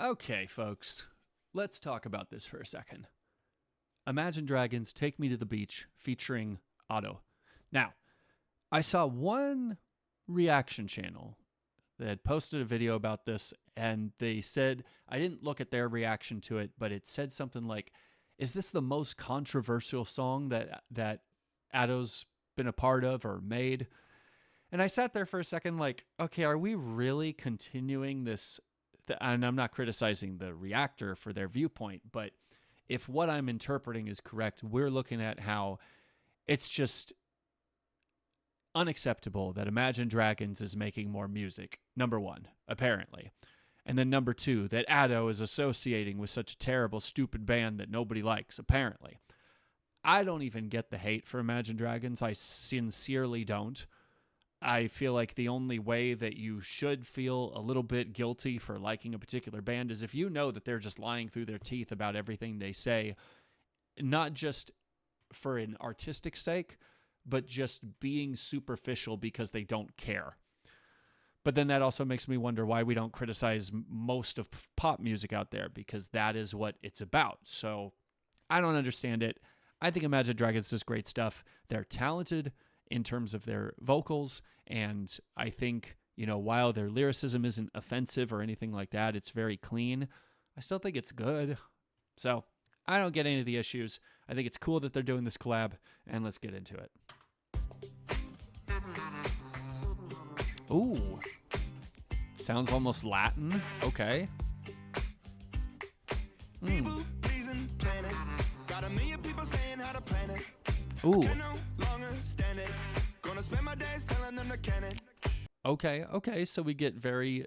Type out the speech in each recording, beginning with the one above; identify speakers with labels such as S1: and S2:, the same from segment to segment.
S1: Okay, folks, let's talk about this for a second. Imagine Dragons Take Me to the Beach featuring Otto. Now, I saw one reaction channel that had posted a video about this, and they said, I didn't look at their reaction to it, but it said something like, is this the most controversial song that Otto's been a part of or made? And I sat there for a second like, okay, are we really continuing this? And I'm not criticizing the reactor for their viewpoint, but if what I'm interpreting is correct, we're looking at how it's just unacceptable that Imagine Dragons is making more music, number one, apparently. And then number two, that Addo is associating with such a terrible, stupid band that nobody likes, apparently. I don't even get the hate for Imagine Dragons. I sincerely don't. I feel like the only way that you should feel a little bit guilty for liking a particular band is if you know that they're just lying through their teeth about everything they say, not just for an artistic sake, but just being superficial because they don't care. But then that also makes me wonder why we don't criticize most of pop music out there, because that is what it's about. So I don't understand it. I think Imagine Dragons does great stuff. They're talented in terms of their vocals, and I think, while their lyricism isn't offensive or anything like that, it's very clean. I still think it's good. So I don't get any of the issues. I think it's cool that they're doing this collab, and let's get into it. Ooh. Sounds almost Latin. Okay. Ooh. Okay. So we get very,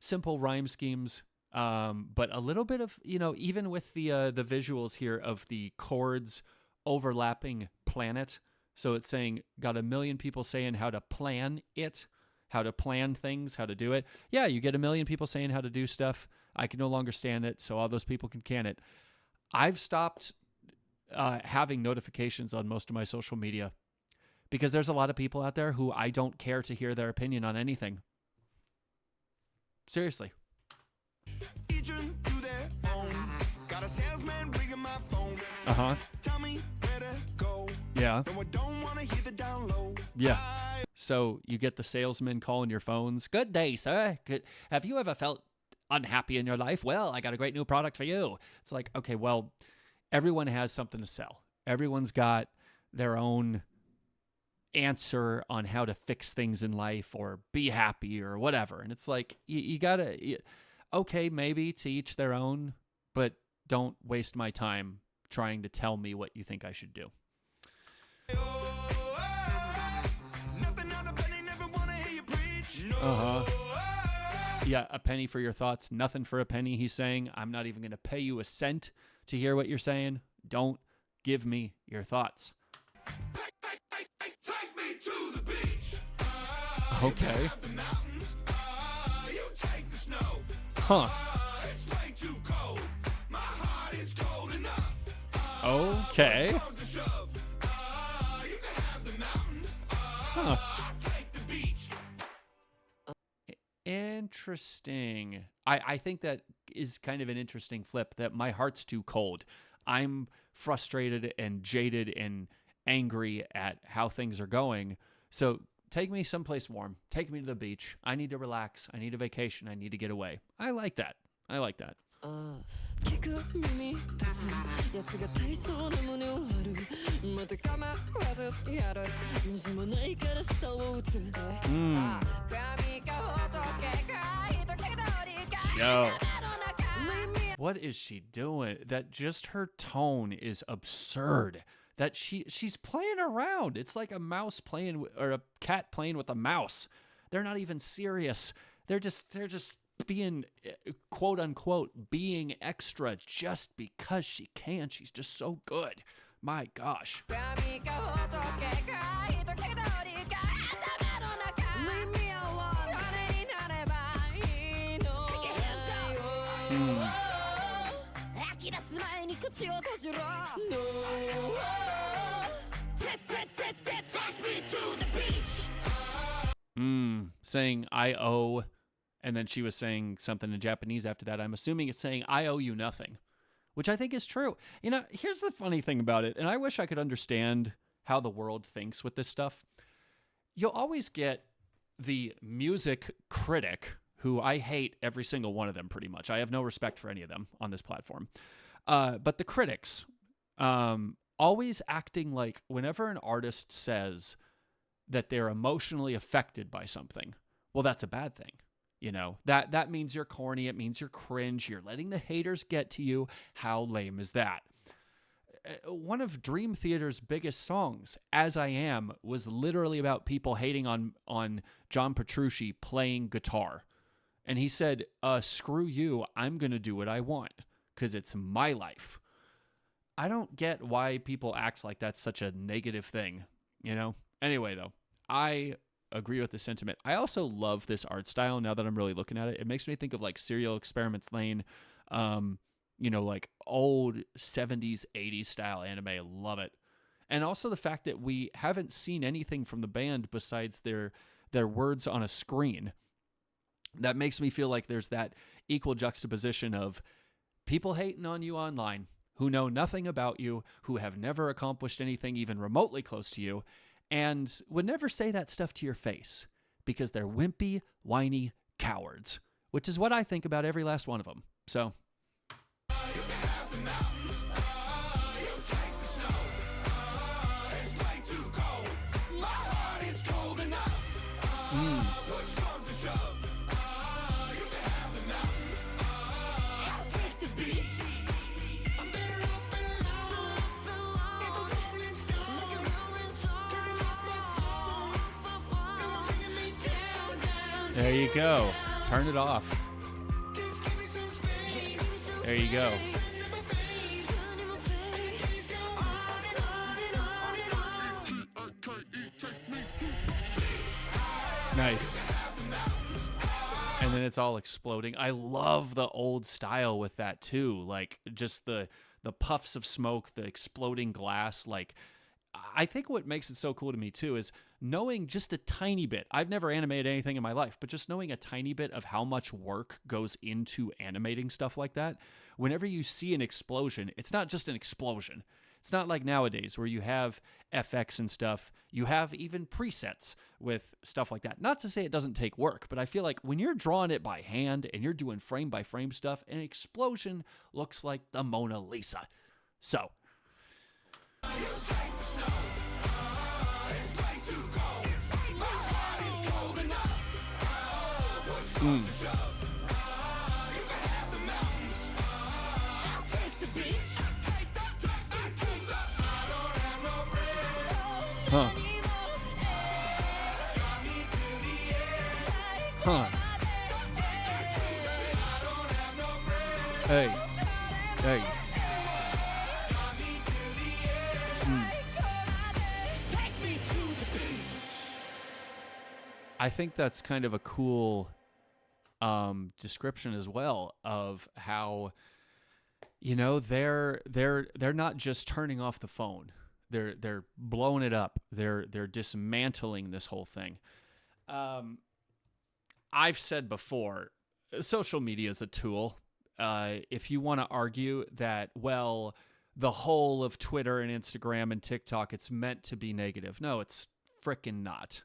S1: simple rhyme schemes, but a little bit of, even with the visuals here of the chords overlapping planet. So it's saying, got a million people saying how to plan it, how to plan things, how to do it. Yeah, you get a million people saying how to do stuff. I can no longer stand it, so all those people can it. I've stopped having notifications on most of my social media because there's a lot of people out there who I don't care to hear their opinion on anything. Seriously. Uh-huh. Tell me where to go. Yeah. No, I don't want to hear the down low. Yeah. So you get the salesman calling your phones. Good day, sir. Good. Have you ever felt unhappy in your life? Well, I got a great new product for you. It's like, okay, well, everyone has something to sell. Everyone's got their own answer on how to fix things in life or be happy or whatever. And it's like, you gotta, okay, maybe to each their own, but don't waste my time trying to tell me what you think I should do. Uh-huh. Yeah, a penny for your thoughts, nothing for a penny, he's saying. I'm not even going to pay you a cent to hear what you're saying. Don't give me your thoughts. Take me to the beach. Okay. You take the snow. Huh. It's way too cold. My heart is cold enough. Okay. Huh. Interesting. I think that is kind of an interesting flip, that my heart's too cold. I'm frustrated and jaded and angry at how things are going. So take me someplace warm. Take me to the beach. I need to relax. I need a vacation. I need to get away. I like that. Yo. What is she doing? That just her tone is absurd. That she's playing around. It's like a mouse playing or a cat playing with a mouse. They're not even serious. They're just being, quote unquote, being extra just because she can. She's just so good. My gosh. Saying I owe And then she was saying something in Japanese after that. I'm assuming it's saying, I owe you nothing, which I think is true. You know, here's the funny thing about it, and I wish I could understand how the world thinks with this stuff. You'll always get the music critic, who I hate every single one of them pretty much. I have no respect for any of them on this platform. But the critics, always acting like whenever an artist says that they're emotionally affected by something, well, that's a bad thing. You know, that means you're corny. It means you're cringe. You're letting the haters get to you. How lame is that? One of Dream Theater's biggest songs, As I Am, was literally about people hating on John Petrucci playing guitar. And he said, screw you, I'm going to do what I want because it's my life. I don't get why people act like that's such a negative thing, you know? Anyway, though, I agree with the sentiment. I also love this art style now that I'm really looking at it. It makes me think of like Serial Experiments Lane, you know, like old 70s, 80s style anime. I love it. And also the fact that we haven't seen anything from the band besides their words on a screen. That makes me feel like there's that equal juxtaposition of people hating on you online who know nothing about you, who have never accomplished anything even remotely close to you, and would never say that stuff to your face because they're wimpy, whiny cowards, which is what I think about every last one of them. So... There you go. Turn it off. There you go. Nice. And then it's all exploding. I love the old style with that too. Like just the puffs of smoke, the exploding glass. Like I think what makes it so cool to me too is knowing just a tiny bit. I've never animated anything in my life, but just knowing a tiny bit of how much work goes into animating stuff like that. Whenever you see an explosion, it's not just an explosion. It's not like nowadays where you have FX and stuff. You have even presets with stuff like that. Not to say it doesn't take work, but I feel like when you're drawing it by hand and you're doing frame by frame stuff, an explosion looks like the Mona Lisa. So... Huh. Huh. Hey. Hey. I think that's kind of a cool description as well of how, you know, they're not just turning off the phone. They're blowing it up. They're dismantling this whole thing. I've said before, social media is a tool. If you want to argue that, well, the whole of Twitter and Instagram and TikTok, it's meant to be negative. No, it's frickin' not.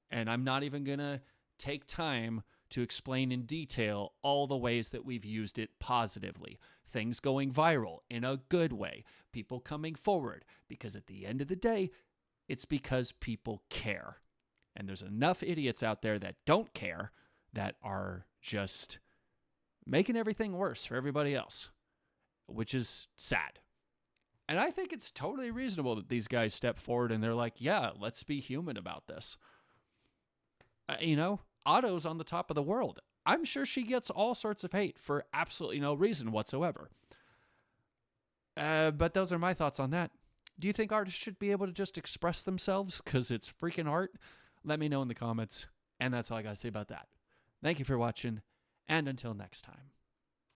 S1: And I'm not even going to take time to explain in detail all the ways that we've used it positively. Things going viral in a good way. People coming forward. Because at the end of the day, it's because people care. And there's enough idiots out there that don't care that are just making everything worse for everybody else, which is sad. And I think it's totally reasonable that these guys step forward and they're like, yeah, let's be human about this. You know, Otto's on the top of the world. I'm sure she gets all sorts of hate for absolutely no reason whatsoever. But those are my thoughts on that. Do you think artists should be able to just express themselves because it's freaking art? Let me know in the comments. And that's all I got to say about that. Thank you for watching, and until next time.